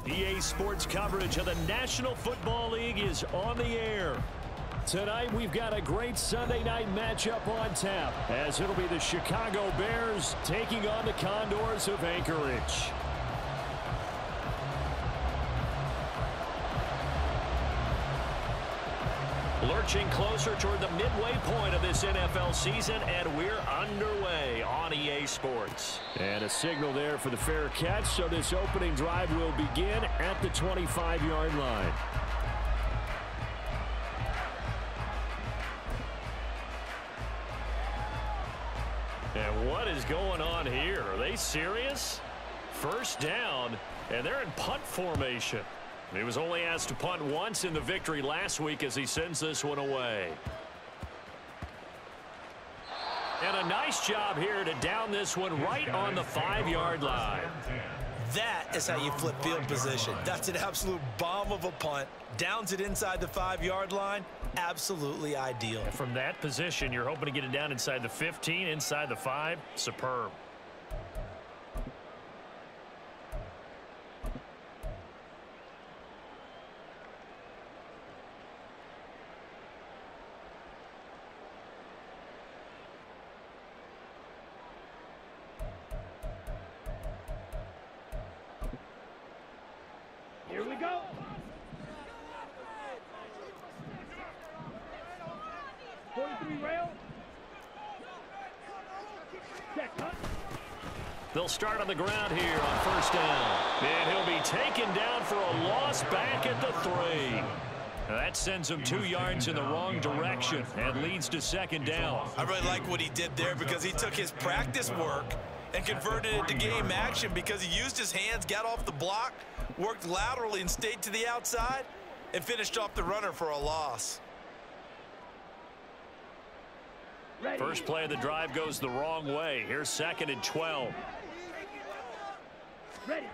EA Sports coverage of the National Football League is on the air. Tonight, we've got a great Sunday night matchup on tap, as it'll be the Chicago Bears taking on the Condors of Anchorage. Lurching closer toward the midway point of this NFL season, and we're underway on EA Sports. And a signal there for the fair catch, so this opening drive will begin at the 25-yard line. And what is going on here? Are they serious? First down, and they're in punt formation. He was only asked to punt once in the victory last week as he sends this one away. And a nice job here to down this one right on the 5-yard line. That is how you flip field position. That's an absolute bomb of a punt. Downs it inside the 5-yard line. Absolutely ideal. And from that position, you're hoping to get it down inside the 15, inside the 5. Superb. Here we go. Rail. They'll start on the ground here on first down. And he'll be taken down for a loss back at the 3. That sends him 2 yards in the wrong direction and leads to second down. I really like what he did there because he took his practice work and converted it to game action because he used his hands, got off the block, worked laterally and stayed to the outside, and finished off the runner for a loss. First play of the drive goes the wrong way. Here's 2nd and 12. Ready.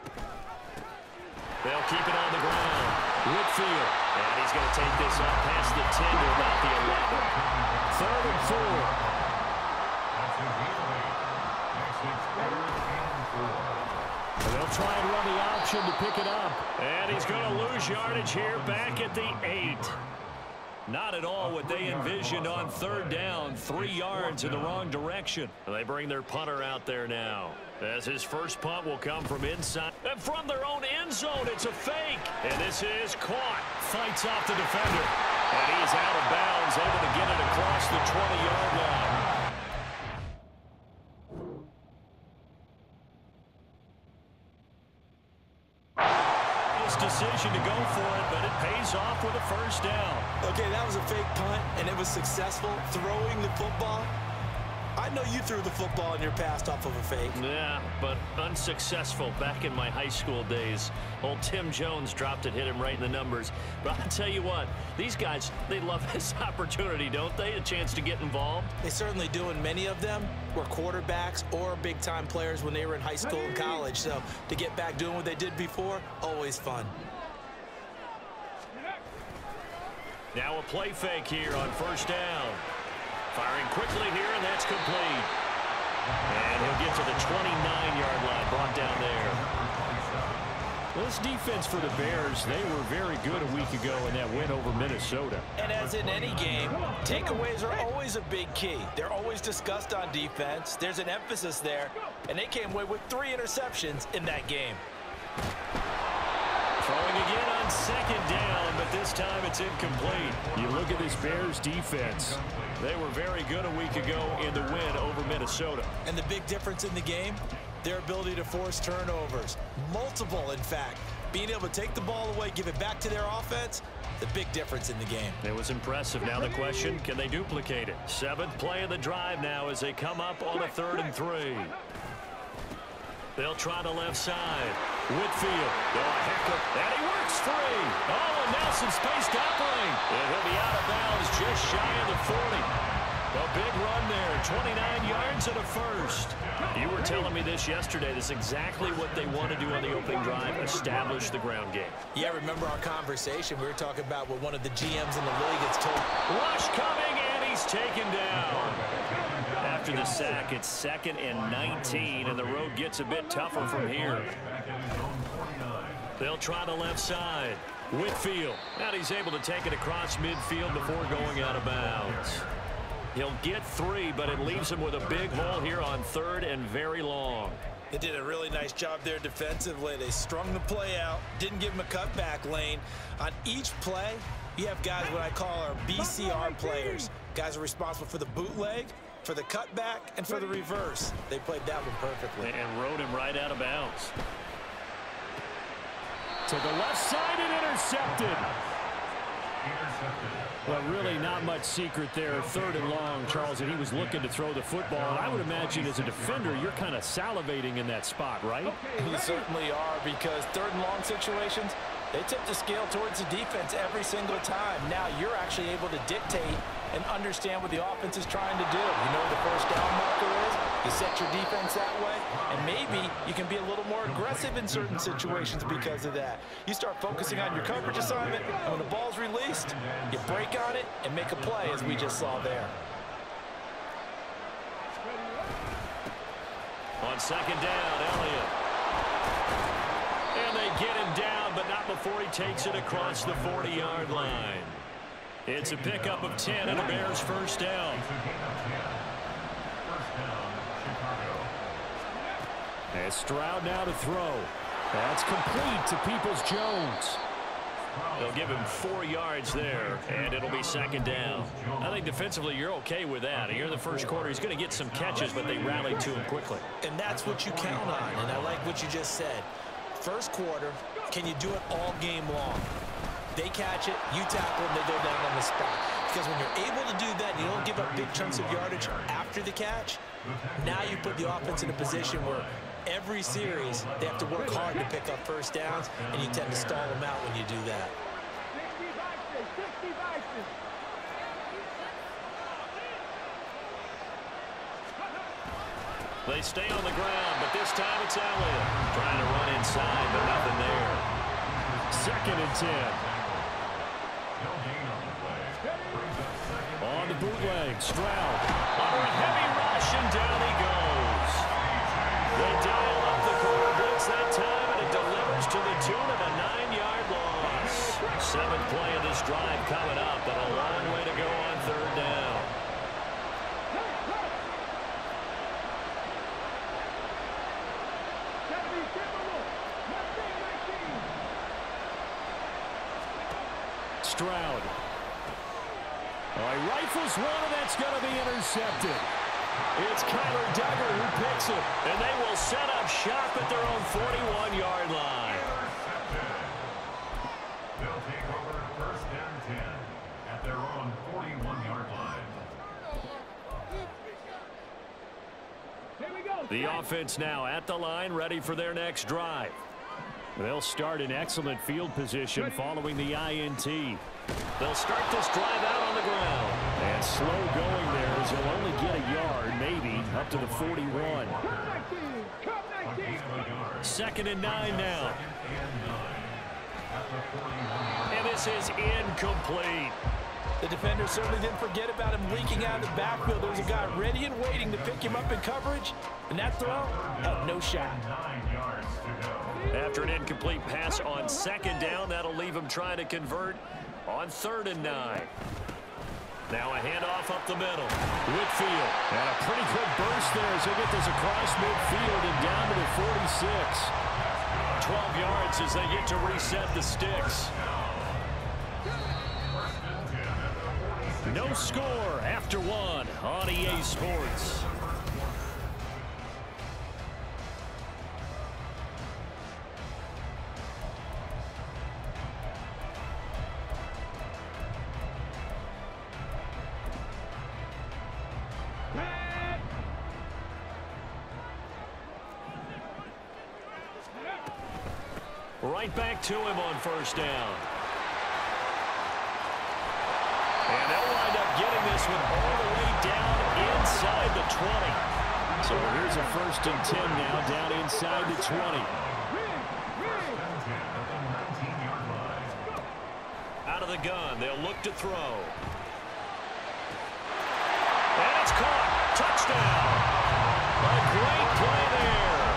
They'll keep it on the ground. Whitfield. And he's going to take this up past the 10 to about the 11. 3rd and 4. They'll try and run the option to pick it up. And he's going to lose yardage here back at the 8. Not at all what they envisioned on 3rd down. 3 yards in the wrong direction. They bring their punter out there now, as his first punt will come from inside. And from their own end zone, it's a fake. And this is caught. Fights off the defender. And he is out of bounds, able to get it across the 20-yard line. Decision to go for it, but it pays off with a first down. Okay, that was a fake punt, and it was successful. Throwing the football, I know you threw the football in your past off of a fake. Yeah, but unsuccessful back in my high school days. Old Tim Jones dropped it, hit him right in the numbers. But I'll tell you what, these guys, they love this opportunity, don't they? A chance to get involved. They certainly do, and many of them were quarterbacks or big-time players when they were in high school and college. So to get back doing what they did before, always fun. Now a play fake here on first down. Firing quickly here, and that's complete. And he'll get to the 29-yard line, brought down there. Well, this defense for the Bears, they were very good a week ago in that win over Minnesota. And as in any game, takeaways are always a big key. They're always discussed on defense. There's an emphasis there, and they came away with 3 interceptions in that game. Throwing again on 2nd down, but this time it's incomplete. You look at this Bears defense. They were very good a week ago in the win over Minnesota. And the big difference in the game, their ability to force turnovers. Multiple, in fact. Being able to take the ball away, give it back to their offense, the big difference in the game. It was impressive. Now the question, can they duplicate it? 7th play of the drive now as they come up on a 3rd and 3. They'll try the left side. Whitfield. And he works free. Oh, and Nelson spaced opening. And he'll be out of bounds just shy of the 40. A big run there. 29 yards and a first. You were telling me this yesterday. This is exactly what they want to do on the opening drive, establish the ground game. Yeah, remember our conversation. We were talking about what one of the GMs in the league has told. Rush coming, and he's taken down. After the sack, it's 2nd and 19, and the road gets a bit tougher from here. They'll try the left side. Whitfield. And he's able to take it across midfield before going out of bounds. He'll get 3, but it leaves him with a big hole here on 3rd and very long. They did a really nice job there defensively. They strung the play out, didn't give him a cutback lane. On each play, you have guys what I call our BCR players. Guys are responsible for the bootleg, for the cutback, and for the reverse. They played that one perfectly. And rode him right out of bounds. To the left side and intercepted. Well, really not much secret there. 3rd and long, Charles, and he was looking to throw the football. And I would imagine as a defender, you're kind of salivating in that spot, right? You certainly are, because 3rd and long situations, they tip the scale towards the defense every single time. Now you're actually able to dictate and understand what the offense is trying to do. You know what the first down marker is. You set your defense that way, and maybe you can be a little more aggressive in certain situations because of that. You start focusing on your coverage assignment, and when the ball's released, you break on it and make a play, as we just saw there. On 2nd down, Elliott. And they get him down, but not before he takes it across the 40-yard line. It's a pickup of 10 and a Bears first down. And Stroud now to throw. That's complete to Peoples-Jones. They'll give him 4 yards there, and it'll be 2nd down. I think defensively you're okay with that. Here in the first quarter, he's going to get some catches, but they rallied to him quickly. And that's what you count on, and I like what you just said. First quarter, can you do it all game long? They catch it, you tackle them, they go down on the spot. Because when you're able to do that, you don't give up big chunks of yardage after the catch. Now you put the offense in a position where every series they have to work hard to pick up first downs, and you tend to stall them out when you do that. They stay on the ground, but this time it's Elliott. Trying to run inside, but nothing there. 2nd and 10. On the bootleg, Stroud. Under a heavy rush, and down he goes. They dial up the quarter blitz that time, and it delivers to the tune of a 9-yard loss. 7th play of this drive coming up, but a long way to go on 3rd down. Stroud. He rifles one, and that's going to be intercepted. It's Kyler Duggar who picks it, and they will set up shop at their own 41-yard line. They'll take over 1st and 10 at their own 41-yard line. Here we go. The offense now at the line, ready for their next drive. They'll start in excellent field position following the INT. They'll start this drive out on the ground. And slow going there as he'll only get a yard, maybe, up to the 41. 2nd and 9 now. And this is incomplete. The defender certainly didn't forget about him leaking out of the backfield. There was a guy ready and waiting to pick him up in coverage, and that throw had no shot. After an incomplete pass on 2nd down, that'll leave him trying to convert on 3rd and 9. Now a handoff up the middle. Whitfield. And a pretty good burst there as he'll get this across midfield and down to the 46. 12 yards as they get to reset the sticks. No score after 1 on EA Sports. Right back to him on 1st down. And they'll wind up getting this one all the way down inside the 20. So here's a 1st and 10 now, down inside the 20. Out of the gun, they'll look to throw. And it's caught. Touchdown. A great play there.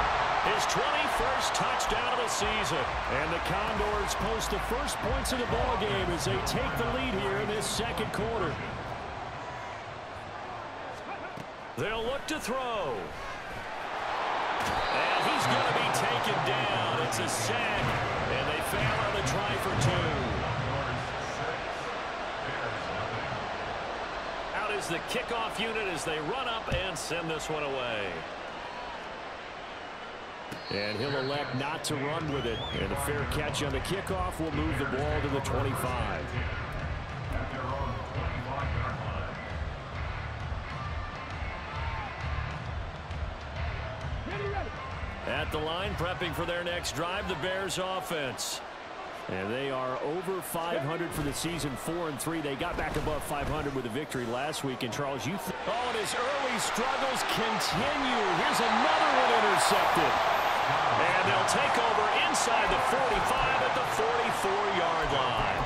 His 24th first touchdown of the season. And the Condors post the first points of the ball game as they take the lead here in this second quarter. They'll look to throw. And he's going to be taken down. It's a sack, and they fail on the try for 2. Out is the kickoff unit as they run up and send this one away. And he'll elect not to run with it. And a fair catch on the kickoff will move the ball to the 25. At the line, prepping for their next drive, the Bears offense. And they are over 500 for the season, 4-3. They got back above 500 with a victory last week. And Charles, and his early struggles continue. Here's another one intercepted. And they'll take over inside the 45 at the 44-yard line.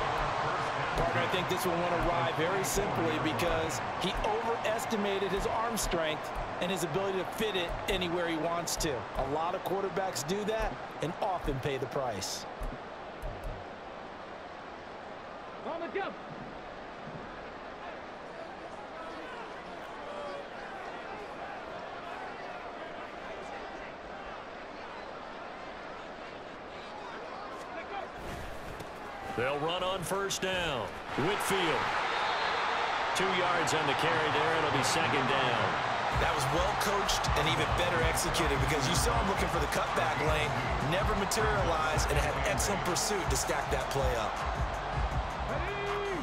Parker, I think this one went awry very simply because he overestimated his arm strength and his ability to fit it anywhere he wants to. A lot of quarterbacks do that and often pay the price. On the jump. They'll run on first down. Whitfield. 2 yards on the carry there. It'll be second down. That was well coached and even better executed because you saw him looking for the cutback lane, never materialized, and had excellent pursuit to stack that play up.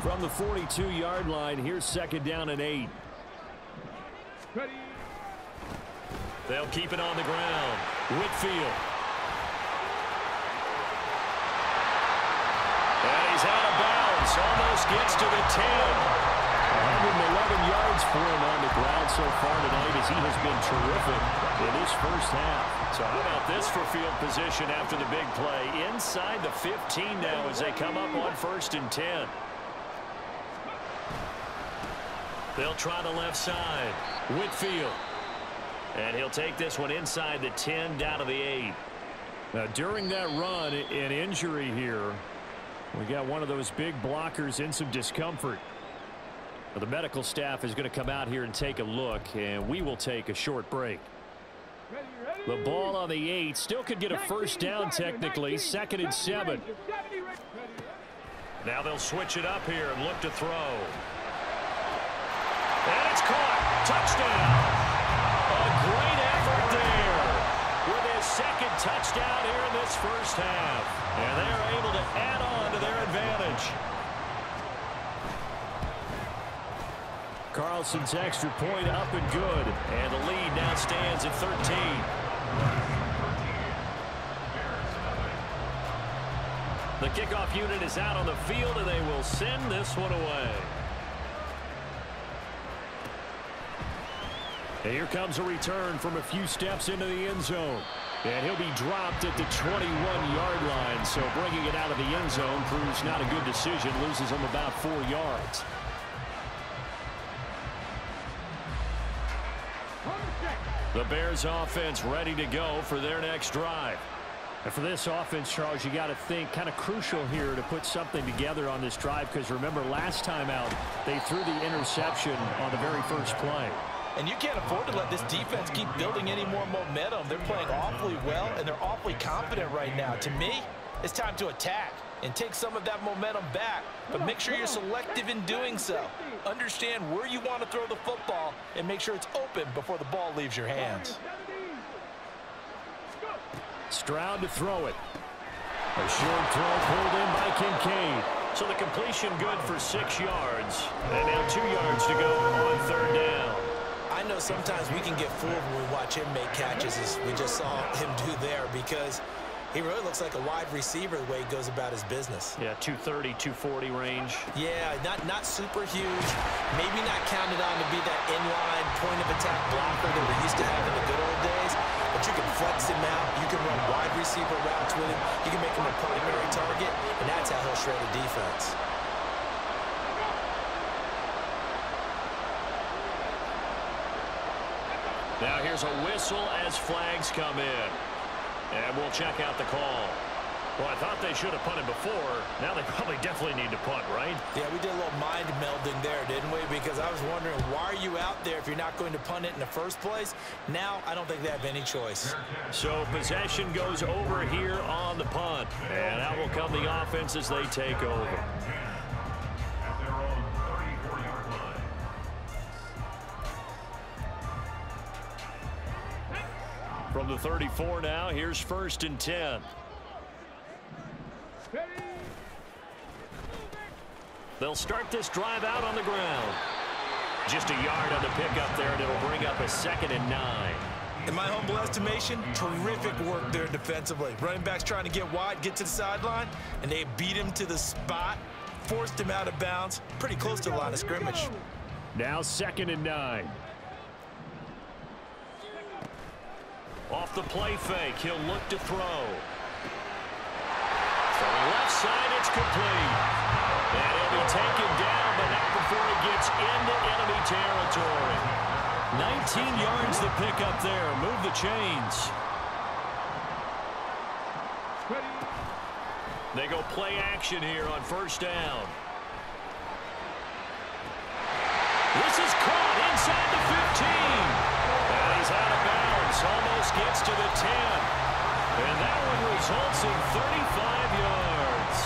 From the 42-yard line, here's second down and 8. Ready. They'll keep it on the ground. Whitfield. And he's out of bounds. Almost gets to the 10. 111 yards for him on the ground so far tonight as he has been terrific in his first half. So how about this for field position after the big play? Inside the 15 now as they come up on 1st and 10. They'll try the left side. Whitfield. And he'll take this one inside the 10 down to the 8. Now during that run, an injury here. We got one of those big blockers in some discomfort. The medical staff is going to come out here and take a look, and we will take a short break. The ball on the 8 still could get a first down technically. 2nd and 7. Now they'll switch it up here and look to throw. And it's caught. Touchdown. A great effort there with his 2nd touchdown here in this first half. And they're able to add on to their advantage. Carlson's extra point up and good. And the lead now stands at 13. The kickoff unit is out on the field, and they will send this one away. And here comes a return from a few steps into the end zone. And he'll be dropped at the 21-yard line. So bringing it out of the end zone proves not a good decision. Loses him about 4 yards. The Bears offense ready to go for their next drive. And for this offense, Charles, you got to think kind of crucial here to put something together on this drive because remember last time out they threw the interception on the very first play. And you can't afford to let this defense keep building any more momentum. They're playing awfully well, and they're awfully confident right now. To me, it's time to attack and take some of that momentum back. But make sure you're selective in doing so. Understand where you want to throw the football and make sure it's open before the ball leaves your hands. Stroud to throw it. A short throw pulled in by Kincaid. So the completion good for 6 yards. And now 2 yards to go on 3rd down. I know sometimes we can get fooled when we watch him make catches as we just saw him do there because he really looks like a wide receiver the way he goes about his business. Yeah, 230, 240 range. Yeah, not super huge. Maybe not counted on to be that inline point-of-attack blocker that we used to have in the good old days. But you can flex him out. You can run wide receiver routes with him. You can make him a primary target, and that's how he'll shred a defense. Now here's a whistle as flags come in. And we'll check out the call. Well, I thought they should have punted before. Now they probably definitely need to punt, right? Yeah, we did a little mind melding there, didn't we? Because I was wondering, why are you out there if you're not going to punt it in the first place? Now, I don't think they have any choice. So possession goes over here on the punt. And out will come the offense as they take over. At their own 34-yard line. From the 34 now, here's 1st and 10. They'll start this drive out on the ground. Just a yard on the pickup there, and it'll bring up a 2nd and 9. In my humble estimation, terrific work there defensively. Running backs trying to get wide, get to the sideline, and they beat him to the spot, forced him out of bounds, pretty close to the line of scrimmage. Now 2nd and 9. Off the play fake, he'll look to throw. From the left side, it's complete. And he'll be taken down, but not before he gets into enemy territory. 19 yards to pick up there. Move the chains. They go play action here on 1st down. This is caught inside the 15. And he's out of bounds. Almost gets to the 10. And that one results in 35 yards.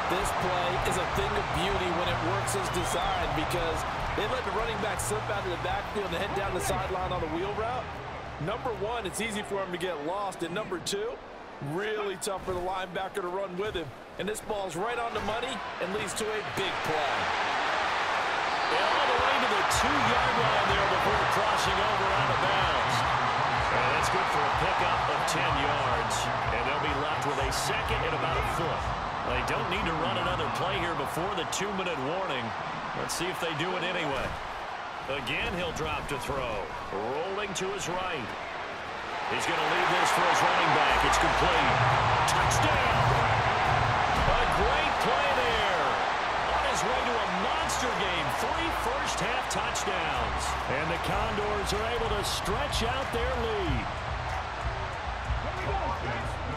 This play is a thing of beauty when it works as designed, because they let the running back slip out of the backfield and head down the sideline on the wheel route. Number one, it's easy for him to get lost. And number two, really tough for the linebacker to run with him. And this ball's right on the money and leads to a big play. And all the way to the 2-yard line there before crossing over out of bounds. And that's good for a pickup of 10 yards. And they'll be left with a 2nd and about a foot. They don't need to run another play here before the 2-minute warning. Let's see if they do it anyway. Again, he'll drop to throw. Rolling to his right. He's going to leave this for his running back. It's complete. Touchdown! A great play there. On his way to a monster game. 3 first-half touchdowns. And the Condors are able to stretch out their lead.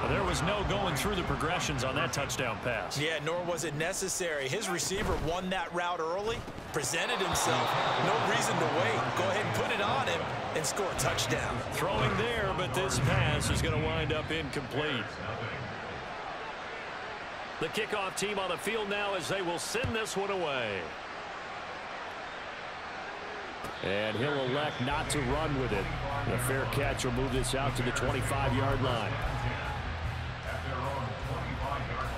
There was no going through the progressions on that touchdown pass. Yeah, nor was it necessary. His receiver won that route early, presented himself. No reason to wait. Go ahead and put it on him and score a touchdown. Throwing there, but this pass is going to wind up incomplete. The kickoff team on the field now as they will send this one away. And he'll elect not to run with it. A fair catch will move this out to the 25-yard line. At their own 25-yard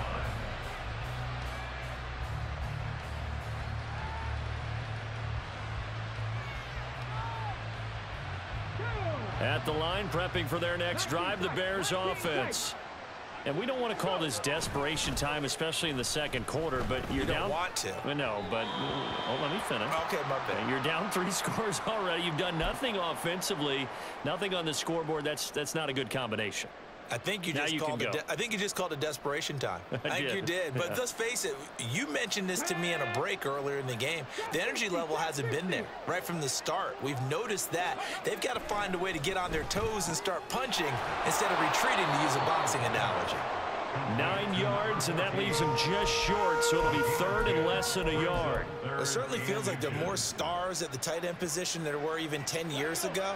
line. At the line, prepping for their next drive, the Bears offense. And we don't want to call this desperation time, especially in the 2nd quarter, but you're down. You don't want to. No, but let me finish. Okay, my bad. You're down 3 scores already. You've done nothing offensively, nothing on the scoreboard. That's not a good combination. I think you just called it desperation time. I think you did. But let's face it, you mentioned this to me in a break earlier in the game. The energy level hasn't been there right from the start. We've noticed that. They've got to find a way to get on their toes and start punching instead of retreating, to use a boxing analogy. 9 yards, and that leaves them just short, so it'll be 3rd and less than a yard. It certainly feels like there are more stars at the tight end position than there were even 10 years ago.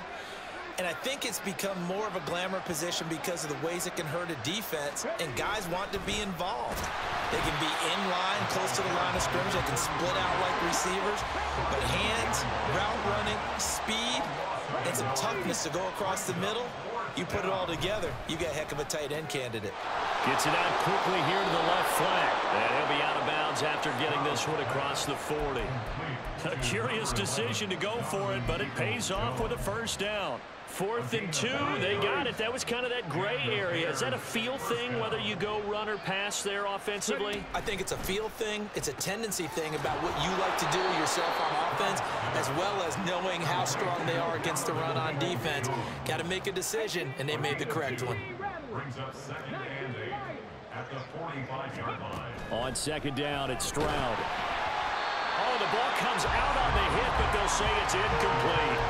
And I think it's become more of a glamour position because of the ways it can hurt a defense, and guys want to be involved. They can be in line, close to the line of scrimmage. They can split out like receivers. But hands, route running, speed, and some toughness to go across the middle, you put it all together, you got a heck of a tight end candidate. Gets it out quickly here to the left flank. And he'll be out of bounds after getting this one across the 40. A curious decision to go for it, but it pays off with a 1st down. 4th and 2, they got it. That was kind of that gray area. Is that a feel thing, whether you go run or pass there offensively? I think it's a feel thing. It's a tendency thing about what you like to do yourself on offense, as well as knowing how strong they are against the run on defense. Got to make a decision, and they made the correct one. Brings up 2nd and 8 at the 45-yard line. On 2nd down, it's Stroud. Oh, the ball comes out on the hit, but they'll say it's incomplete.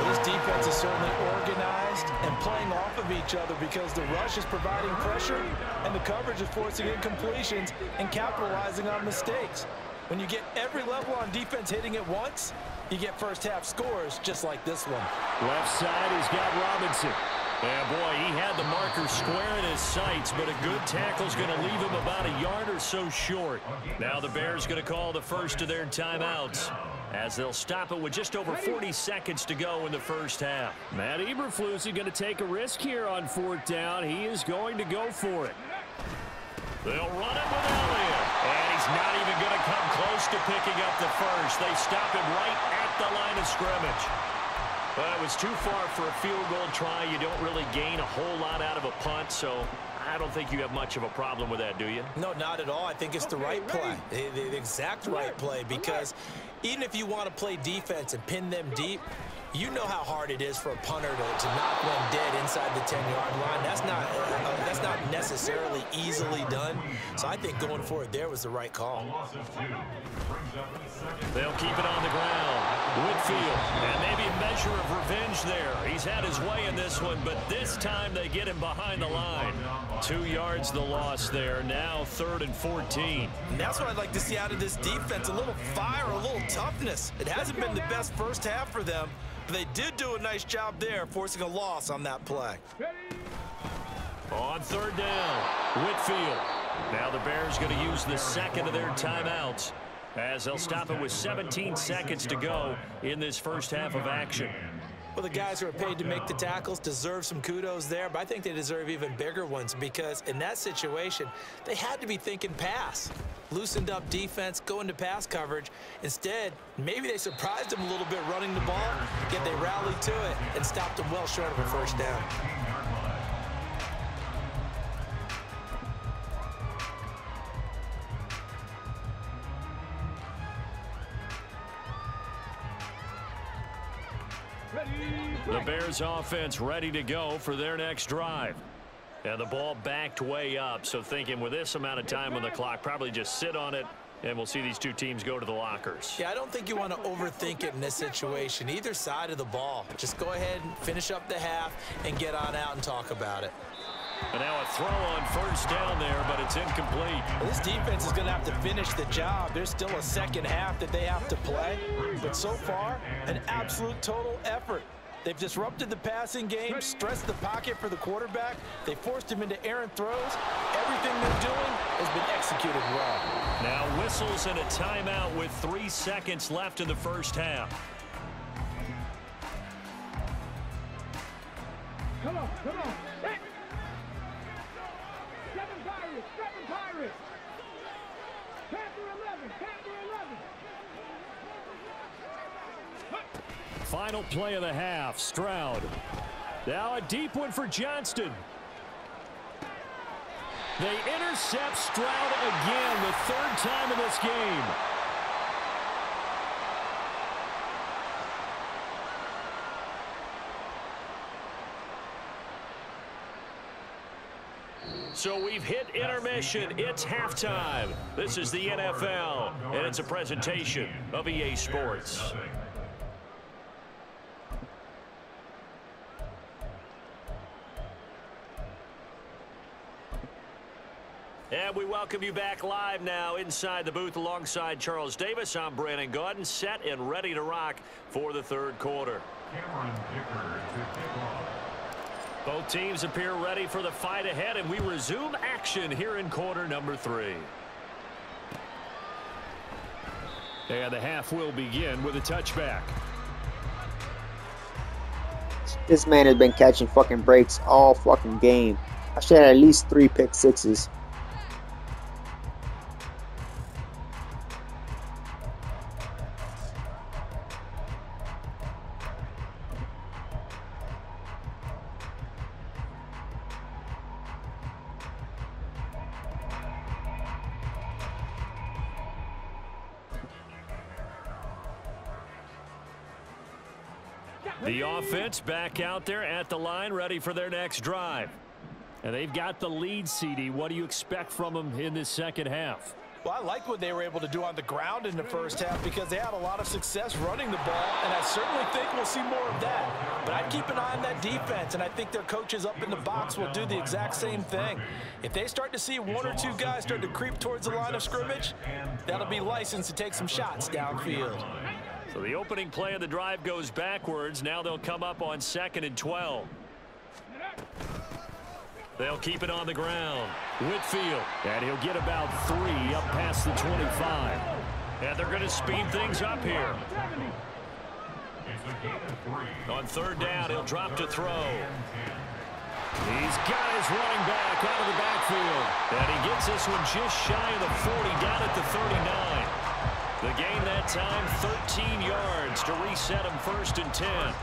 Well, this defense is certainly organized and playing off of each other because the rush is providing pressure and the coverage is forcing incompletions and capitalizing on mistakes. When you get every level on defense hitting at once, you get first-half scores just like this one. Left side, he's got Robinson. Yeah, boy, he had the marker square in his sights, but a good tackle's going to leave him about a yard or so short. Now the Bears going to call the first of their timeouts, as they'll stop it with just over 40 seconds to go in the first half. Matt Eberflus is going to take a risk here on 4th down. He is going to go for it. They'll run it with Elliott, and he's not even going to come close to picking up the first. They stop him right at the line of scrimmage. But it was too far for a field goal try. You don't really gain a whole lot out of a punt, so I don't think you have much of a problem with that, do you? No, not at all. I think it's the right play, the exact right play, because even if you want to play defense and pin them deep, you know how hard it is for a punter to knock one dead inside the 10-yard line. That's not necessarily easily done. So I think going for it there was the right call. They'll keep it on the ground. Whitfield, and maybe a measure of revenge there. He's had his way in this one, but this time they get him behind the line. 2 yards the loss there. Now 3rd and 14. And that's what I'd like to see out of this defense. A little fire, a little toughness. It hasn't been the best first half for them, but they did do a nice job there, forcing a loss on that play. On 3rd down, Whitfield. Now the Bears going to use the second of their timeouts, as they'll stop it with 17 seconds to go in this first half of action. Well, the guys who are paid to make the tackles deserve some kudos there, but I think they deserve even bigger ones because in that situation, they had to be thinking pass. Loosened up defense, going to pass coverage. Instead, maybe they surprised them a little bit running the ball, yet they rallied to it and stopped them well short of a first down. The Bears offense ready to go for their next drive. And the ball backed way up, so thinking with this amount of time on the clock, probably just sit on it, and we'll see these two teams go to the lockers. Yeah, I don't think you want to overthink it in this situation. Either side of the ball. Just go ahead and finish up the half and get on out and talk about it. And now a throw on 1st down there, but it's incomplete. Well, this defense is going to have to finish the job. There's still a second half that they have to play. But so far, an absolute total effort. They've disrupted the passing game, stressed the pocket for the quarterback. They forced him into errant throws. Everything they're doing has been executed well. Now whistles and a timeout with 3 seconds left in the first half. Come on, come on. Hey. 7 Pirates, 7 Pirates. Panther 11, Panther 11. Final play of the half, Stroud. Now a deep one for Johnston. They intercept Stroud again, the 3rd time in this game. So we've hit intermission. It's halftime. This is the NFL, and it's a presentation of EA Sports. And we welcome you back live now inside the booth alongside Charles Davis. I'm Brandon Gaudin, set and ready to rock for the 3rd quarter. Both teams appear ready for the fight ahead, and we resume action here in quarter number 3. And the half will begin with a touchback. This man has been catching fucking breaks all fucking game. I should have at least 3 pick sixes. The offense back out there at the line, ready for their next drive. And they've got the lead, CD. What do you expect from them in this second half? Well, I liked what they were able to do on the ground in the first half because they had a lot of success running the ball, and I certainly think we'll see more of that. But I'd keep an eye on that defense, and I think their coaches up in the box will do the exact same thing. If they start to see one or two guys start to creep towards the line of scrimmage, that'll be licensed to take some shots downfield. So the opening play of the drive goes backwards. Now they'll come up on 2nd and 12. They'll keep it on the ground. Whitfield, and he'll get about 3 up past the 25. And they're going to speed things up here. On 3rd down, he'll drop to throw. He's got his running back out of the backfield. And he gets this one just shy of the 40, down at the 39. The gain that time, 13 yards to reset him 1st and 10.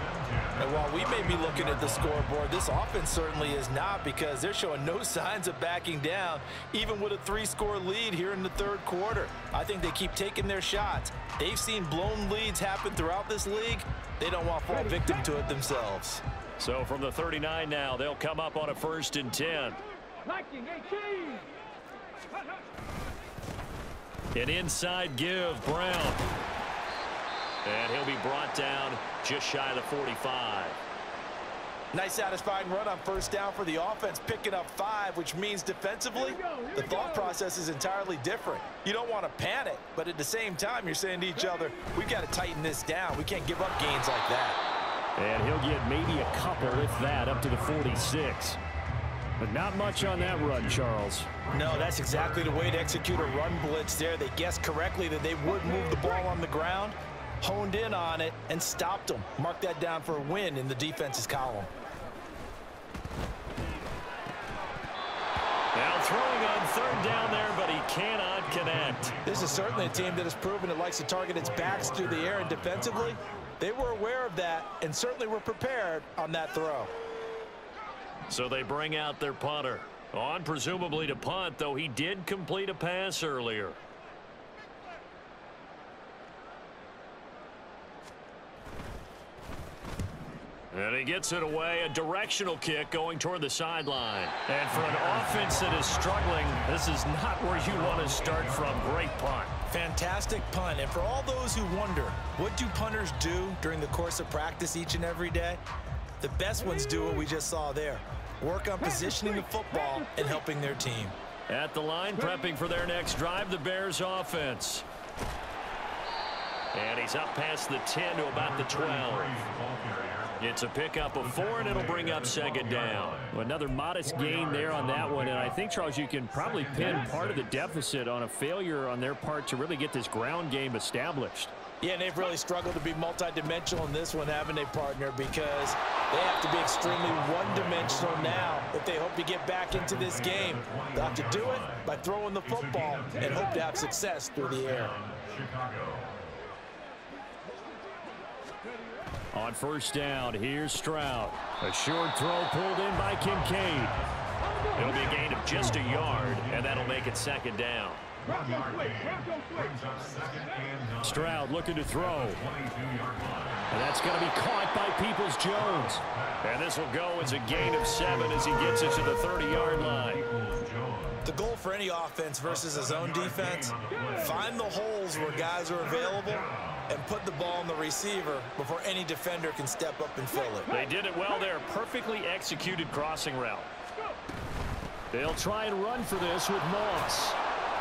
And while we may be looking at the scoreboard, this offense certainly is not, because they're showing no signs of backing down, even with a 3-score lead here in the 3rd quarter. I think they keep taking their shots. They've seen blown leads happen throughout this league. They don't want to fall victim to it themselves. So from the 39 now, they'll come up on a 1st and 10. An inside give, Brown. And he'll be brought down just shy of the 45. Nice satisfying run on 1st down for the offense, picking up 5, which means defensively, the thought process is entirely different. You don't want to panic, but at the same time, you're saying to each other, we've got to tighten this down. We can't give up gains like that. And he'll get maybe a couple, if that, up to the 46. But not much on that run, Charles. No, that's exactly the way to execute a run blitz there. They guessed correctly that they would move the ball on the ground, honed in on it, and stopped them. Mark that down for a win in the defense's column. Now throwing on 3rd down there, but he cannot connect. This is certainly a team that has proven it likes to target its backs through the air, and defensively, they were aware of that and certainly were prepared on that throw. So they bring out their punter. On presumably to punt, though he did complete a pass earlier. And he gets it away, a directional kick going toward the sideline. And for an offense that is struggling, this is not where you want to start from. Great punt. Fantastic punt. And for all those who wonder, what do punters do during the course of practice each and every day? The best ones do what we just saw there. Work on positioning the football and helping their team. At the line, prepping for their next drive, the Bears offense. And he's up past the 10 to about the 12. It's a pickup of 4, and it'll bring up 2nd down. Another modest gain there on that one, and I think, Charles, you can probably pin part of the deficit on a failure on their part to really get this ground game established. Yeah, and they've really struggled to be multidimensional in this one, haven't they, partner? Because they have to be extremely one-dimensional now if they hope to get back into this game. They'll have to do it by throwing the football and hope to have success through the air. On 1st down, here's Stroud. A short throw pulled in by Kincaid. It'll be a gain of just a yard, and that'll make it 2nd down. Stroud looking to throw. And that's going to be caught by Peoples-Jones. And this will go as a gain of 7 as he gets it to the 30-yard line. The goal for any offense versus his own defense, find the holes where guys are available and put the ball on the receiver before any defender can step up and fill it. They did it well there. Perfectly executed crossing route. They'll try and run for this with Moss.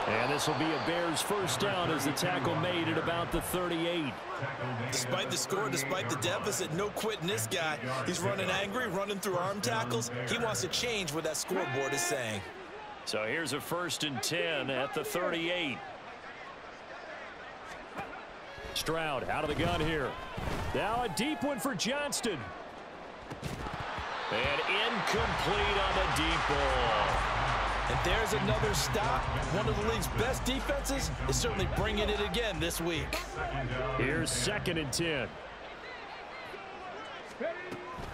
And this will be a Bears 1st down as the tackle made at about the 38. Despite the score, despite the deficit, no quitting this guy. He's running angry, running through arm tackles. He wants to change what that scoreboard is saying. So here's a 1st and 10 at the 38. Stroud out of the gun here. Now a deep one for Johnston. And incomplete on the deep ball. And there's another stop. One of the league's best defenses is certainly bringing it again this week. Here's 2nd and 10.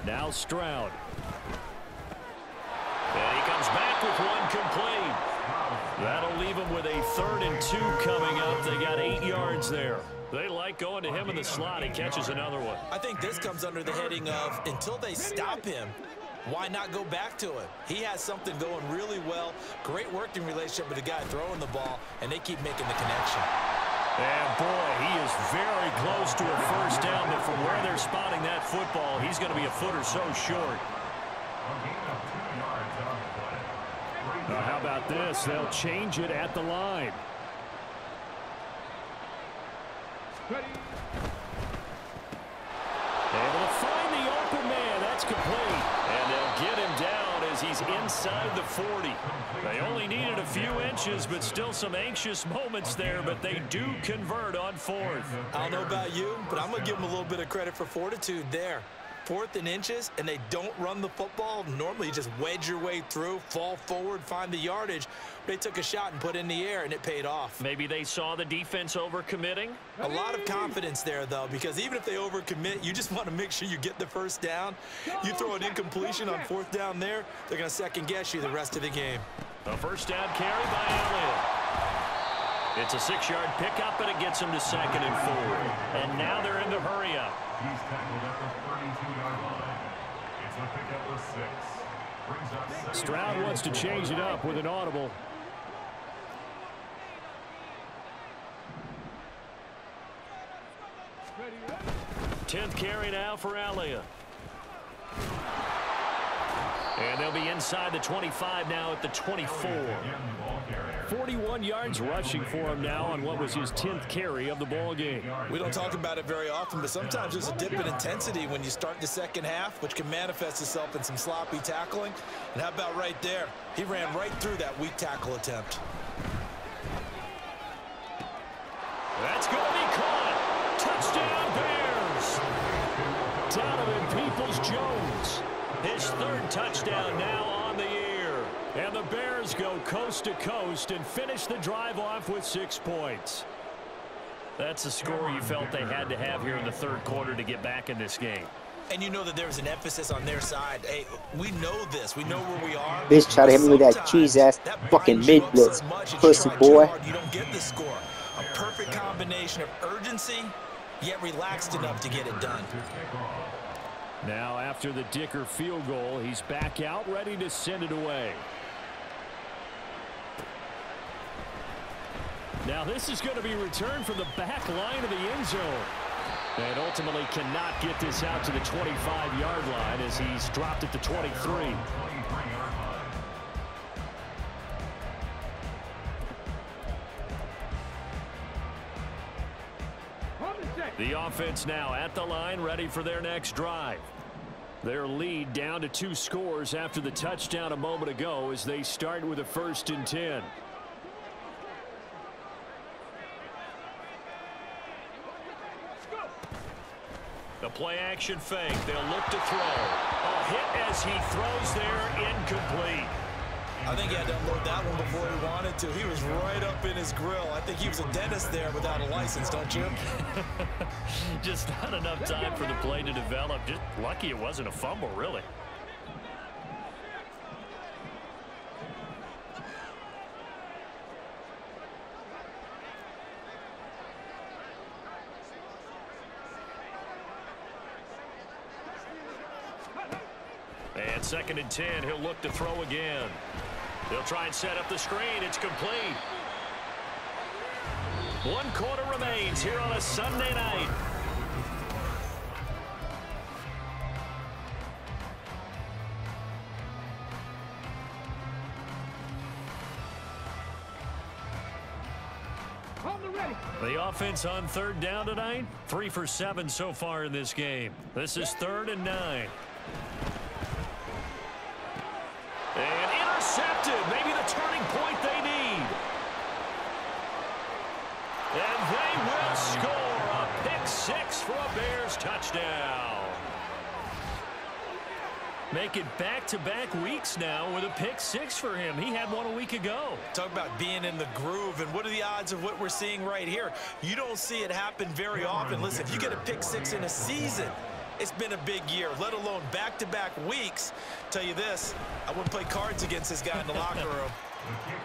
Now Stroud. And he comes back with one complete. That'll leave him with a 3rd and 2 coming up. They got 8 yards there. They like going to him in the slot. He catches another one. I think this comes under the heading of, until they stop him, why not go back to it? He has something going really well. Great working relationship with the guy throwing the ball, and they keep making the connection. And boy, he is very close to a first down, but from where they're spotting that football, he's going to be a foot or so short. How about this? They'll change it at the line. Able to find the open man. That's complete. And they'll get him down as he's inside the 40. They only needed a few inches, but still some anxious moments there, but they do convert on fourth. I don't know about you, but I'm going to give them a little bit of credit for fortitude there. 4th and inches, and they don't run the football. Normally, you just wedge your way through, fall forward, find the yardage. They took a shot and put it in the air, and it paid off. Maybe they saw the defense overcommitting. A lot of confidence there, though, because even if they overcommit, you just want to make sure you get the first down. You throw an incompletion on 4th down there, they're going to second-guess you the rest of the game. A first down carry by Elliott. It's a 6-yard pickup, and it gets them to 2nd and 4. And now they're in the hurry-up. He's tackled at the 32-yard line. It's a pickup of 6. Brings up 2nd. Stroud wants to change it up with an audible. Tenth carry now for Elliott. And they'll be inside the 25 now at the 24. 41 yards rushing for him now on what was his 10th carry of the ball game. We don't talk about it very often, but sometimes there's a dip in intensity when you start the second half, which can manifest itself in some sloppy tackling. And how about right there? He ran right through that weak tackle attempt. That's going to be caught. Touchdown, Bears. Donovan Peoples-Jones. His 3rd touchdown now on the year. And the Bears go coast to coast and finish the drive off with 6 points. That's the score you felt they had to have here in the 3rd quarter to get back in this game. And you know that there was an emphasis on their side. Hey, we know this. We know where we are. Bitch try to hit me with that cheese ass fucking mid blitz. Pussy boy. You don't get the score. A perfect combination of urgency, yet relaxed enough to get it done. Now after the Dicker field goal, he's back out ready to send it away. Now this is going to be returned from the back line of the end zone. And ultimately cannot get this out to the 25-yard line as he's dropped at the 23. The offense now at the line, ready for their next drive. Their lead down to 2 scores after the touchdown a moment ago as they start with a 1st and 10. The play-action fake. They'll look to throw. A hit as he throws there, incomplete. I think he had to unload that one before he wanted to. He was right up in his grill. I think he was a dentist there without a license, don't you? Just not enough time for the play to develop. Just lucky it wasn't a fumble, really. And 2nd and 10, he'll look to throw again. They'll try and set up the screen. It's complete. 1 quarter remains here on a Sunday night. The offense on 3rd down tonight, 3 for 7 so far in this game. This is 3rd and 9. And intercepted. Maybe the turning point they need. And they will score a pick 6 for a Bears touchdown. Make it back-to-back weeks now with a pick 6 for him. He had one a week ago. Talk about being in the groove, and what are the odds of what we're seeing right here? You don't see it happen very often. Listen, if you get a pick 6 in a season, it's been a big year, let alone back-to-back weeks. Tell you this, I wouldn't play cards against this guy in the locker room.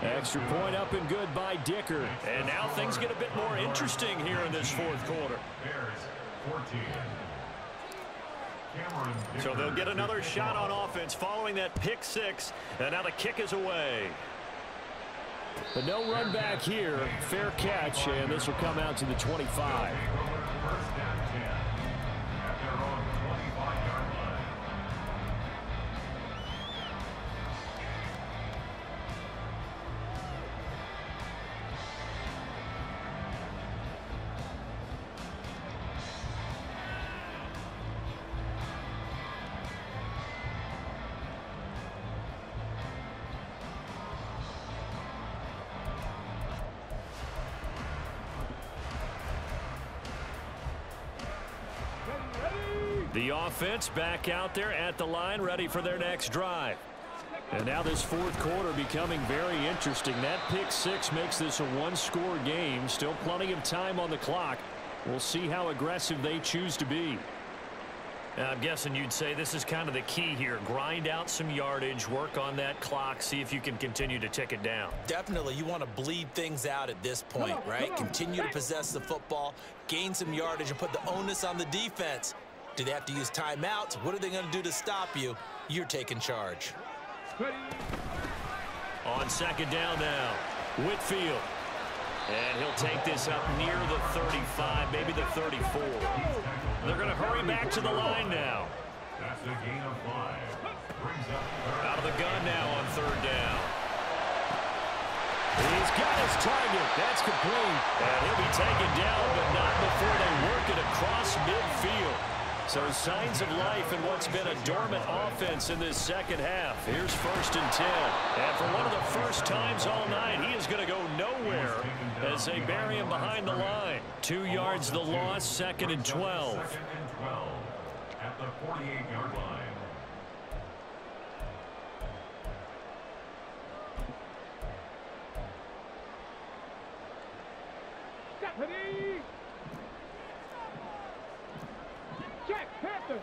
Extra point up and good by Dicker. And now things get a bit more interesting here in this 4th quarter. Bears 14. So they'll get another shot on offense following that pick six, and now the kick is away. But no run back here. Fair catch, and this will come out to the 25. The offense back out there at the line, ready for their next drive. And now this fourth quarter becoming very interesting. That pick six makes this a one-score game. Still plenty of time on the clock. We'll see how aggressive they choose to be. I'm guessing you'd say this is kind of the key here. Grind out some yardage, work on that clock, see if you can continue to tick it down. Definitely. You want to bleed things out at this point, right? Continue to possess the football, gain some yardage, and put the onus on the defense. Do they have to use timeouts? What are they going to do to stop you? You're taking charge. On second down now, Whitfield. And he'll take this up near the 35, maybe the 34. They're going to hurry back to the line now. That's a gain of 5. Out of the gun now on third down. He's got his target. That's complete. And he'll be taken down, but not before they work it across midfield. So signs of life in what's been a dormant offense in this second half. Here's 1st and 10. And for one of the first times all night, he is going to go nowhere as they bury him behind the line. 2 yards the loss, 2nd and 12. At the 48-yard line. Deputy! Check, Panther!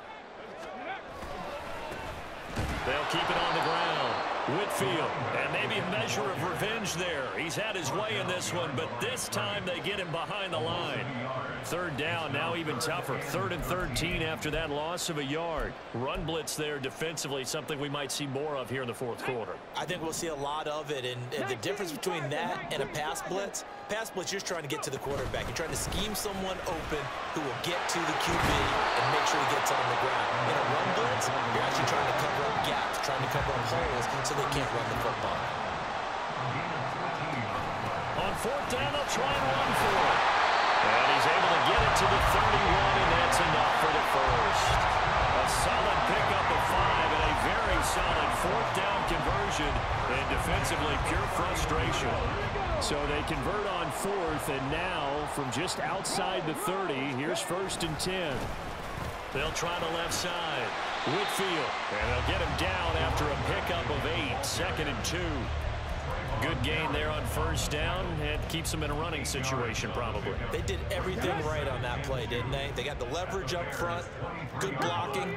They'll keep it on the ground. Whitfield, and maybe a measure of revenge there. He's had his way in this one, but this time they get him behind the line. Third down, now even tougher. 3rd and 13 after that loss of a yard. Run blitz there defensively, something we might see more of here in the fourth quarter. I think we'll see a lot of it, and the difference between that and a pass blitz, you're just trying to get to the quarterback. You're trying to scheme someone open who will get to the QB and make sure he gets on the ground. In a run blitz, you're actually trying to cover up gaps, trying to cover up holes so they can't run the football. On 4th down, they'll try and run for it. And he's able to get it to the 31, and that's enough for the first. A solid pickup of 5 and a very solid 4th down conversion, and defensively pure frustration. So they convert on 4th, and now from just outside the 30, here's 1st and 10. They'll try the left side. Whitfield, and they'll get him down after a pickup of 8, 2nd and 2. Good gain there on 1st down, and keeps them in a running situation probably. They did everything right on that play, didn't they? They got the leverage up front, good blocking,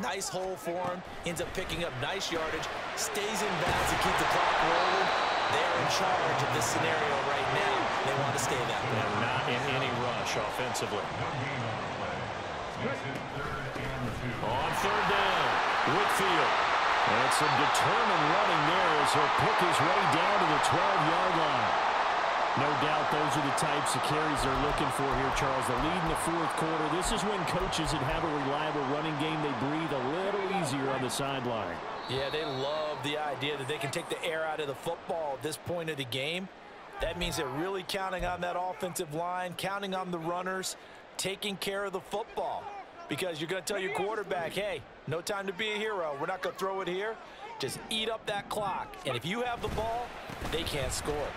nice hole for him, ends up picking up nice yardage, stays in bounds to keep the clock rolling. They're in charge of this scenario right now. They want to stay that way. And not in any rush offensively. On 3rd down, Whitfield. And some determined running there as he'll pick his way down to the 12-yard line. No doubt those are the types of carries they're looking for here, Charles. The lead in the fourth quarter. This is when coaches that have a reliable running game, they breathe a little easier on the sideline. Yeah, they love the idea that they can take the air out of the football at this point of the game. That means they're really counting on that offensive line, counting on the runners, taking care of the football. Because you're going to tell your quarterback, hey, no time to be a hero. We're not going to throw it here. Just eat up that clock. And if you have the ball, they can't score.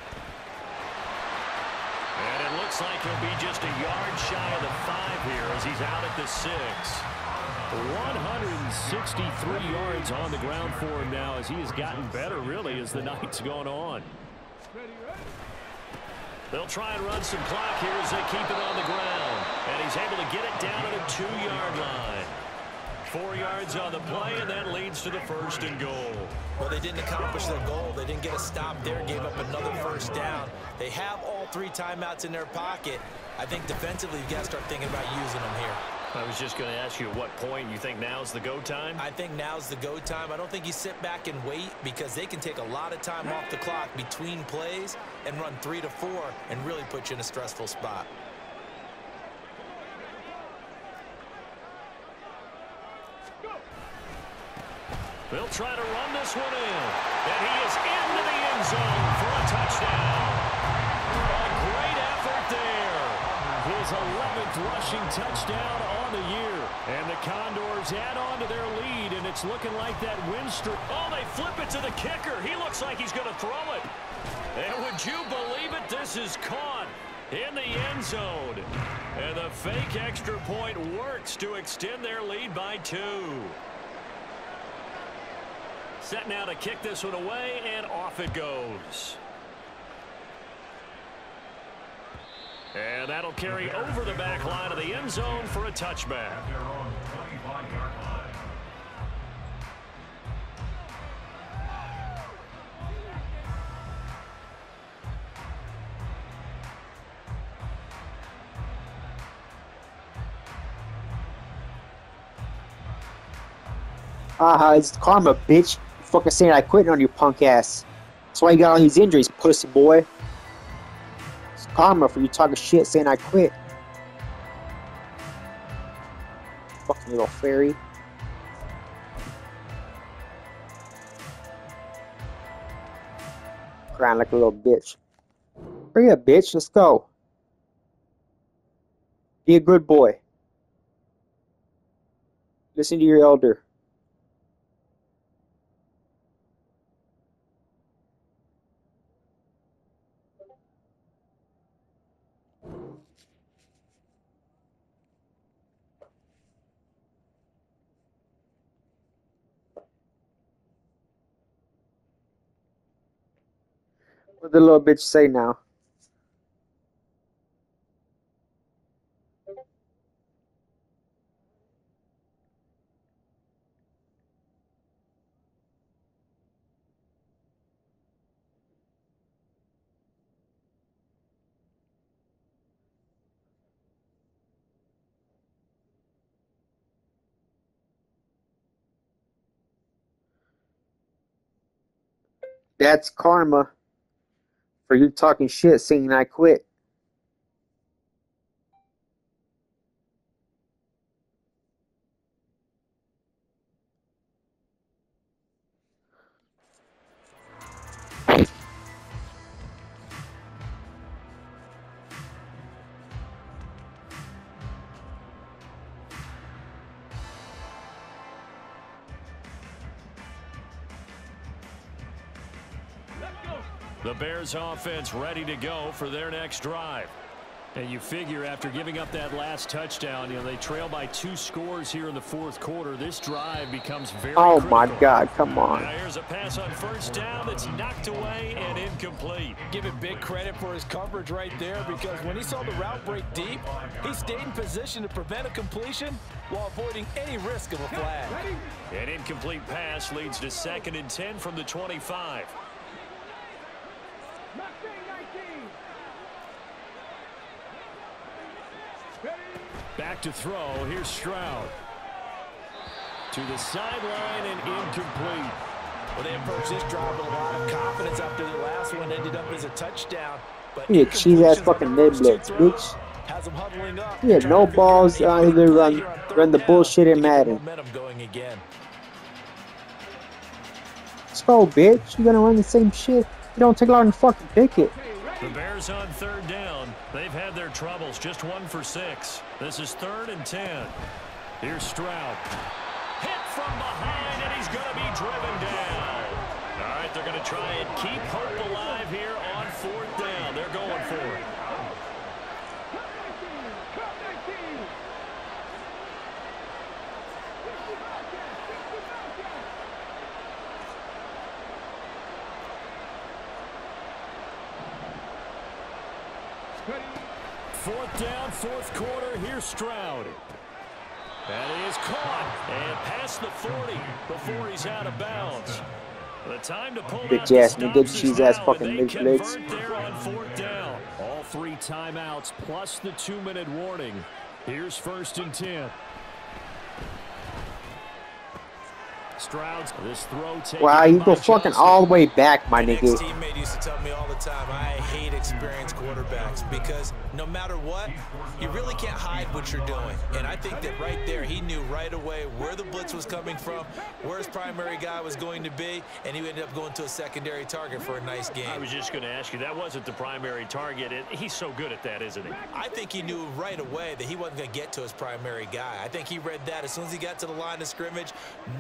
And it looks like he'll be just a yard shy of the 5 here as he's out at the 6. 163 yards on the ground for him now as he has gotten better, really, as the night's gone on. They'll try and run some clock here as they keep it on the ground. And he's able to get it down to the 2-yard line. 4 yards on the play, and that leads to the 1st and goal. Well, they didn't accomplish their goal. They didn't get a stop there, gave up another 1st down. They have all 3 timeouts in their pocket. I think defensively, you've got to start thinking about using them here. I was just going to ask you at what point you think now's the go time? I think now's the go time. I don't think you sit back and wait because they can take a lot of time off the clock between plays and run 3 to 4 and really put you in a stressful spot. They'll try to run this one in. And he is into the end zone for a touchdown. A great effort there. His 11th rushing touchdown on the year. And the Condors add on to their lead, and it's looking like that win streak. Oh, they flip it to the kicker. He looks like he's going to throw it. And would you believe it? This is caught in the end zone. And the fake extra point works to extend their lead by 2. Set now to kick this one away, and off it goes. And that'll carry over the back line of the end zone for a touchback. They're on 25-yard line. It's karma, bitch. Fucking saying I quit on your punk ass. That's why you got all these injuries, pussy boy. It's karma for you talking shit saying I quit. Fucking little fairy. Crying like a little bitch. Hurry up, bitch. Let's go. Be a good boy. Listen to your elder. What did the little bitch say now? That's karma for you talking shit saying I quit. The Bears offense ready to go for their next drive. And you figure after giving up that last touchdown, you know, they trail by 2 scores here in the 4th quarter. This drive becomes very critical. My God, come on. Now here's a pass on first down that's knocked away and incomplete. Give him big credit for his coverage right there because when he saw the route break deep, he stayed in position to prevent a completion while avoiding any risk of a flag. An incomplete pass leads to 2nd and 10 from the 25. Back to throw. Here's Stroud. To the sideline and incomplete. Well, they approached this drive with a lot of confidence after the last one ended up as a touchdown. But you cheese ass fucking mid-blitz, bitch. Has them huddling up. You had no balls either run the bullshit in Madden. Momentum going again. Let's go, bitch. You're gonna run the same shit. You don't take long to fucking pick it. The Bears on 3rd down. They've had their troubles. Just 1 for 6. This is 3rd and 10. Here's Stroud. Hit from behind, and he's going to be driven down. All right, they're going to try and keep hope alive here on 4th down. They're going for it. Fourth down, 4th quarter. Here's Stroud. And he is caught and past the 40 before he's out of bounds. The time to pull out the stops is now, and they convert there on 4th down. All 3 timeouts plus the 2-minute warning. Here's 1st and 10. Stroud's this throw taken. Wow, you go fucking all the way back, my An nigga. ex-teammate used to tell me all the time, I hate experienced quarterbacks because no matter what, you really can't hide what you're doing. And I think that right there, he knew right away where the blitz was coming from, where his primary guy was going to be, and he ended up going to a secondary target for a nice game. I was just going to ask you, that wasn't the primary target. He's so good at that, isn't he? I think he knew right away that he wasn't going to get to his primary guy. I think he read that as soon as he got to the line of scrimmage,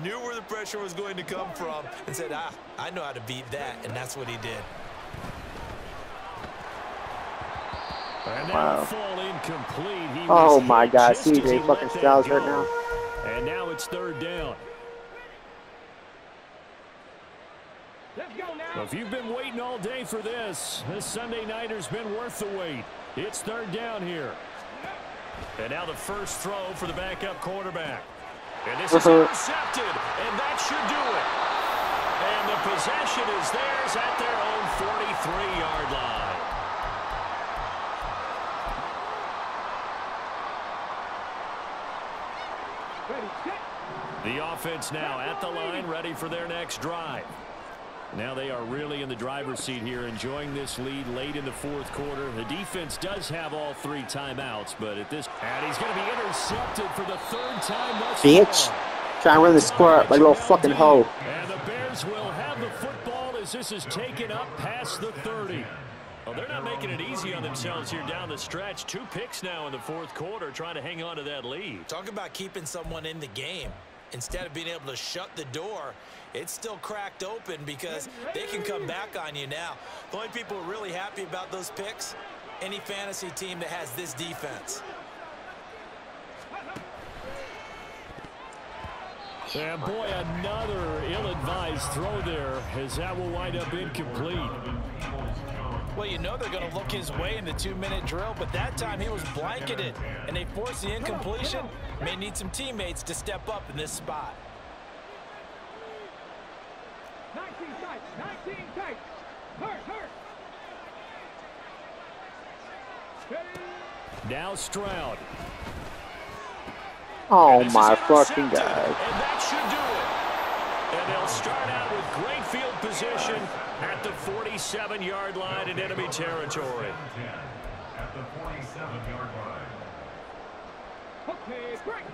knew where the pressure was going to come from, and said, I know how to beat that, and that's what he did. And Wow. fall incomplete. He Oh was my hit God, just as he CJ let fucking that Stroud's hurt go. now. And now it's 3rd down. Let's go now. Well, if you've been waiting all day for this Sunday nighter's been worth the wait. It's 3rd down here. And now the first throw for the backup quarterback. And this is intercepted, and that should do it. And the possession is theirs at their own 43-yard line. Ready, set. The offense now at the line, ready for their next drive. Now they are really in the driver's seat here, enjoying this lead late in the 4th quarter. The defense does have all 3 timeouts, but at this... And he's going to be intercepted for the 3rd time thus Bitch. far. Try and run the square like a little fucking hoe. And the Bears will have the football as this is taken up past the 30. Well, they're not making it easy on themselves here down the stretch. 2 picks now in the 4th quarter, trying to hang on to that lead. Talk about keeping someone in the game. Instead of being able to shut the door, it's still cracked open because they can come back on you now. The only people who are really happy about those picks, any fantasy team that has this defense. And boy, another ill-advised throw there, as that will wind up incomplete. Well, you know they're going to look his way in the 2-minute drill, but that time he was blanketed, and they forced the incompletion. May need some teammates to step up in this spot. 19 tight, 19 tight. Hurt. Ready. Now Stroud. Oh And this my is fucking intercepted, God. And that should do it. And they'll start out with great field position at the 47-yard line in enemy territory. At the 47-yard line. Okay, break.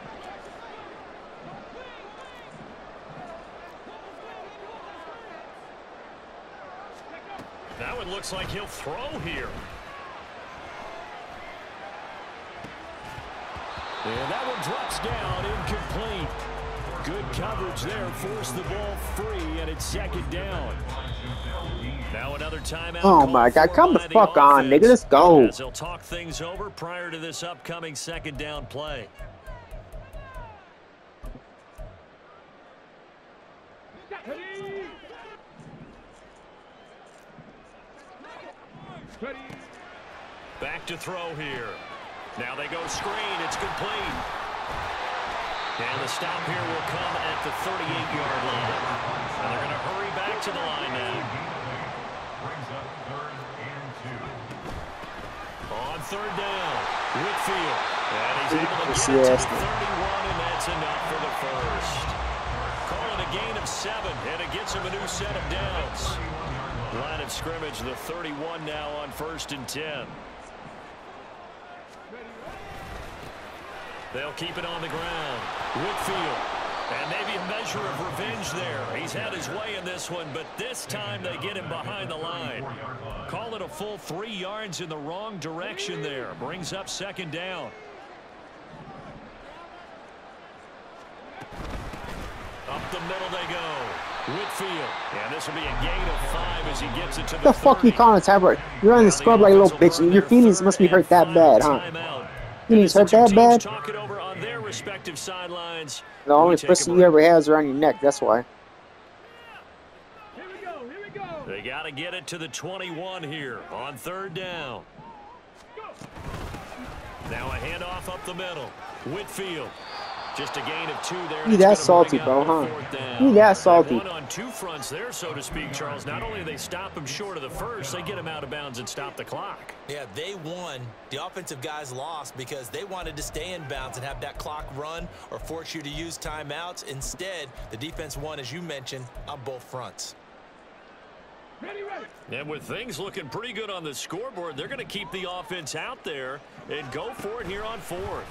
That one looks like he'll throw here. And that one drops down, incomplete. Good coverage there, forced the ball free, and it's 2nd down. Now another timeout. Oh my God, come the fuck on, nigga, let's go. As they'll talk things over prior to this upcoming 2nd down play. Ready. Back to throw here. Now they go screen. It's complete. And the stop here will come at the 38-yard line. And they're going to hurry back to the line now. Brings up 3rd and 2. On 3rd down, Whitfield. And he's able to Yes, get it to yes. the 31, and that's enough for the first. Call it a gain of 7, and it gets him a new set of downs. Line of scrimmage, the 31 now on 1st and 10. They'll keep it on the ground. Whitfield. And maybe a measure of revenge there. He's had his way in this one, but this time they get him behind the line. Call it a full 3 yards in the wrong direction there. Brings up 2nd down. Up the middle they go. Whitfield. And this will be a gain of 5 as he gets it to the The fuck you 30. calling Tyler? You're on the scrub like a little bitch, and your feelings must be hurt that bad, huh? Feelings hurt that bad? Talk it over on their respective sidelines. The only pussy you ever had is around your neck, that's why. Here we go. They got to get it to the 21 here on 3rd down. Go. Now a handoff up the middle. Whitfield. Just a gain of 2 there. You that salty, bro, huh? You that salty. One on 2 fronts there, so to speak, Charles. Not only do they stop him short of the first, they get him out of bounds and stop the clock. Yeah, they won. The offensive guys lost because they wanted to stay in bounds and have that clock run or force you to use timeouts. Instead, the defense won, as you mentioned, on both fronts. Ready, ready. And with things looking pretty good on the scoreboard, they're going to keep the offense out there and go for it here on 4th.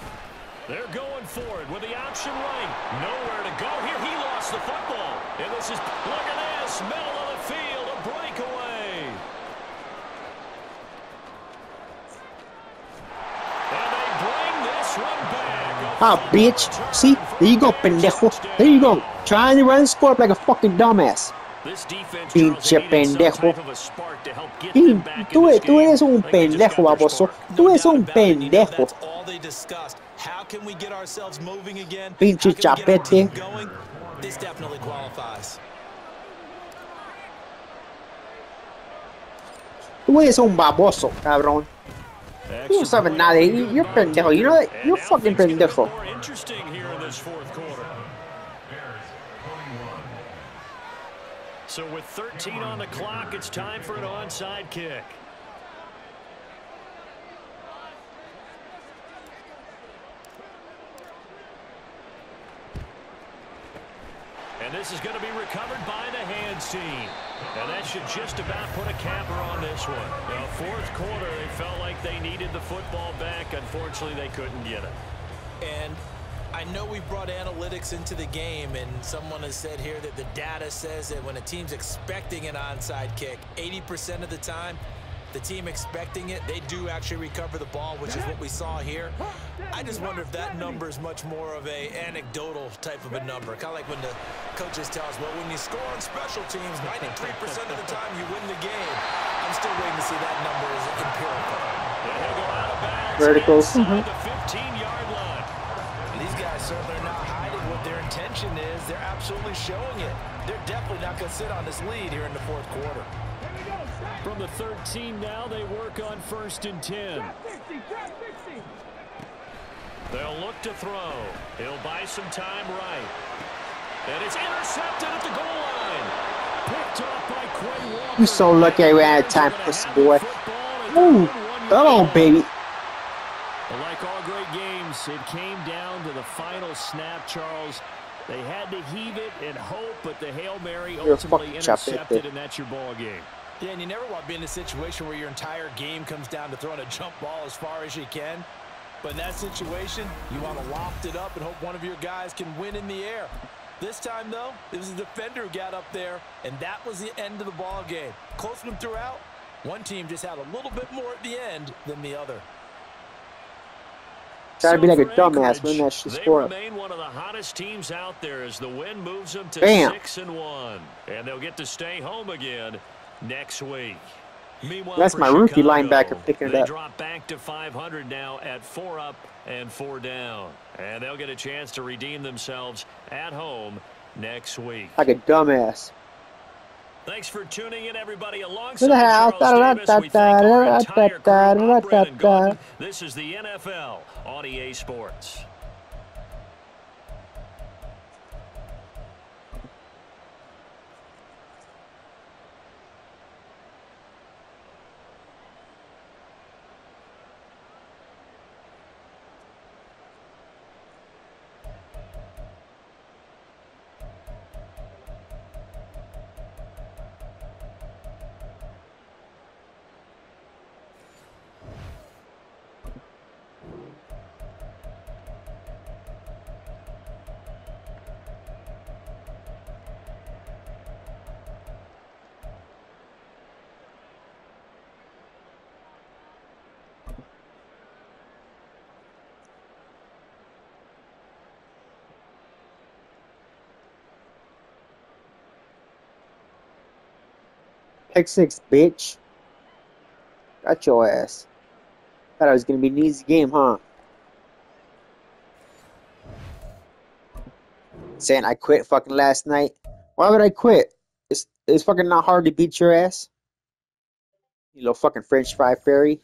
They're going for it with the option right. Nowhere to go here. He lost the football. And this is, look at this, middle of the field, a breakaway. And they bring this one back. Ah, bitch. See? There you go, pendejo. There you go. Trying to run and score up like a fucking dumbass. This defense, Pinche pendejo. Tú eres un pendejo, baboso. Tú eres un pendejo. That's all they discussed. How can we get ourselves moving again? Pinche chapete. This definitely qualifies. Tú eres un baboso, cabrón. Tú no sabes nada. You're pendejo. You know that? You're fucking pendejo. More interesting here in this 4th quarter. So with 13 on the clock, it's time for an onside kick. And this is going to be recovered by the hands team. And that should just about put a capper on this one. Now, 4th quarter, they felt like they needed the football back. Unfortunately, they couldn't get it. And I know we brought analytics into the game, and someone has said here that the data says that when a team's expecting an onside kick, 80% of the time, the team expecting it, they do actually recover the ball, which is what we saw here. I just wonder if that number is much more of a anecdotal type of a number. Kind of like when the coaches tell us, well, when you score on special teams, 93% of the time you win the game. I'm still waiting to see that number as empirical. And he'll go out of bounds Verticals. inside the 15-yard line. These guys certainly are not hiding what their intention is. They're absolutely showing it. They're definitely not going to sit on this lead here in the 4th quarter. From the 13 now, they work on 1st and 10. They'll look to throw. He'll buy some time right. And it's intercepted at the goal line. Picked off by Quinn Walker. You so lucky I ran out of time, pussy boy. Ooh, come on, baby. Like all great games, it came down to the final snap, Charles. They had to heave it and hope, but the Hail Mary ultimately intercepted, and that's your ball game. Yeah, and you never want to be in a situation where your entire game comes down to throwing a jump ball as far as you can. But in that situation, you want to loft it up and hope one of your guys can win in the air. This time, though, it was the defender who got up there, and that was the end of the ball game. Close one throughout. One team just had a little bit more at the end than the other. Try to be like a dumbass when that shit score. They remain one of the hottest teams out there as the win moves them to Bam. 6-1. And they'll get to stay home again next week. Meanwhile, That's my rookie linebacker picking it they up. drop back to 500 now at 4 up and 4 down. And they'll get a chance to redeem themselves at home next week. Like a dumbass. Thanks for tuning in, everybody. To Alongside the house. Charles Davis, we thank our entire crew, Bob, Brandon Gordon. This is the NFL on EA Sports. Pick 6, bitch. Got your ass. Thought it was gonna be an easy game, huh? Saying I quit fucking last night. Why would I quit? It's fucking not hard to beat your ass. You little fucking French fry fairy.